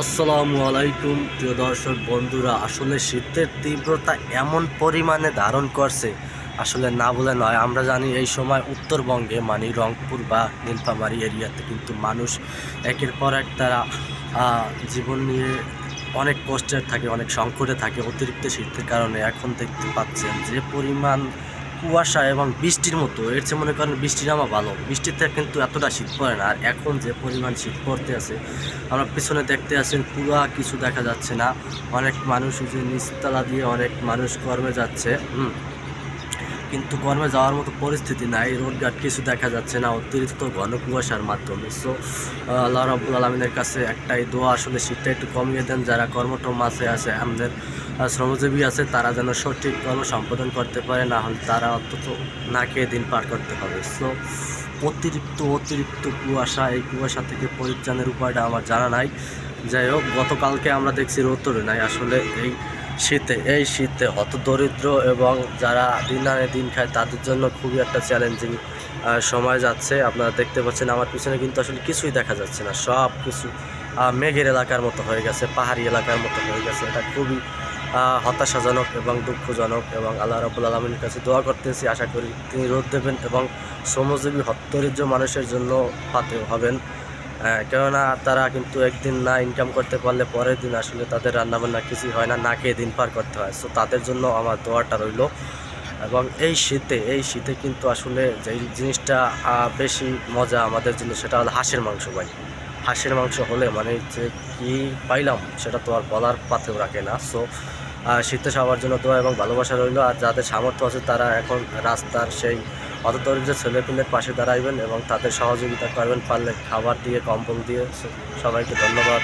আসসালামু আলাইকুম প্রিয় দর্শক বন্ধুরা, আসলে শীতের তীব্রতা এমন পরিমাণে ধারণ করছে, আসলে না বলে নয়। আমরা জানি এই সময় উত্তরবঙ্গে মানে রংপুর বা নীলফামারী এরিয়াতে কিন্তু মানুষ একের পর এক তারা জীবন নিয়ে অনেক কষ্টের থাকে, অনেক সংকটে থাকে অতিরিক্ত শীতের কারণে। এখন দেখতে পাচ্ছেন যে পরিমাণ কুয়াশা এবং বৃষ্টির মতো, এর চেয়ে মনে করেন বৃষ্টি নামা ভালো। বৃষ্টিতে কিন্তু এতটা শীত পড়ে না। আর এখন যে পরিমাণ শীত পড়তে আছে, আমরা পিছনে দেখতে আছেন পুরা কিছু দেখা যাচ্ছে না। অনেক মানুষ যে নিচতলা দিয়ে অনেক মানুষ কর্মে যাচ্ছে, কিন্তু কর্মে যাওয়ার মতো পরিস্থিতি নাই। রোডঘাট কিছু দেখা যাচ্ছে না অতিরিক্ত ঘন কুয়াশার মাধ্যমে। সো আল্লাহ রাব্বুল আলামিনের কাছে একটাই দোয়া, আসলে শীতটা একটু কমিয়ে দেন। যারা কর্মটম আছে, আমাদের শ্রমজীবী আছে, তারা যেন সঠিক কর্ম সম্পাদন করতে পারে, না হলে তারা অন্তত না খেয়ে দিন পার করতে হবে। সো অতিরিক্ত কুয়াশা, এই কুয়াশা থেকে পরিত্রাণের উপায়টা আমার জানা নাই। যাই হোক, গতকালকে আমরা দেখছি রোদ্দুরে নাই। আসলে এই শীতে হতদরিদ্র এবং যারা দিন আনে দিন খায় তাদের জন্য খুবই একটা চ্যালেঞ্জিং সময় যাচ্ছে। আপনারা দেখতে পাচ্ছেন আমার পিছনে কিন্তু আসলে কিছুই দেখা যাচ্ছে না, সব কিছু মেঘের এলাকার মতো হয়ে গেছে, পাহাড়ি এলাকার মতো হয়ে গেছে। এটা খুবই হতাশাজনক এবং দুঃখজনক, এবং আল্লাহ রাব্বুল আলামিনের কাছে দোয়া করতেছি, আশা করি তিনি রোদ দেবেন এবং শ্রমজীবী হতদরিদ্র মানুষের জন্য পাতে হবেন। কেননা তারা কিন্তু একদিন না ইনকাম করতে পারলে পরের দিন আসলে তাদের রান্নাবান্না কিছুই হয় না, না খেয়ে দিন পার করতে হয়। সো তাদের জন্য আমার দোয়াটা রইল। এবং এই শীতে কিন্তু আসলে যেই জিনিসটা বেশি মজা আমাদের জন্য, সেটা হলো হাঁসের মাংস। ভাই, হাঁসের মাংস হলে মানে যে কী পাইলাম সেটা তো আর বলার পাতেও রাখে না। সো শীতে সবার জন্য দোয়া এবং ভালোবাসা রইল। আর যাদের সামর্থ্য আছে তারা এখন রাস্তার সেই হতদরিদ্র ছেলেপিলের পাশে দাঁড়াইবেন এবং তাদের সহযোগিতা করবেন, পারলে খাবার দিয়ে, কম্বল দিয়ে। সবাইকে ধন্যবাদ।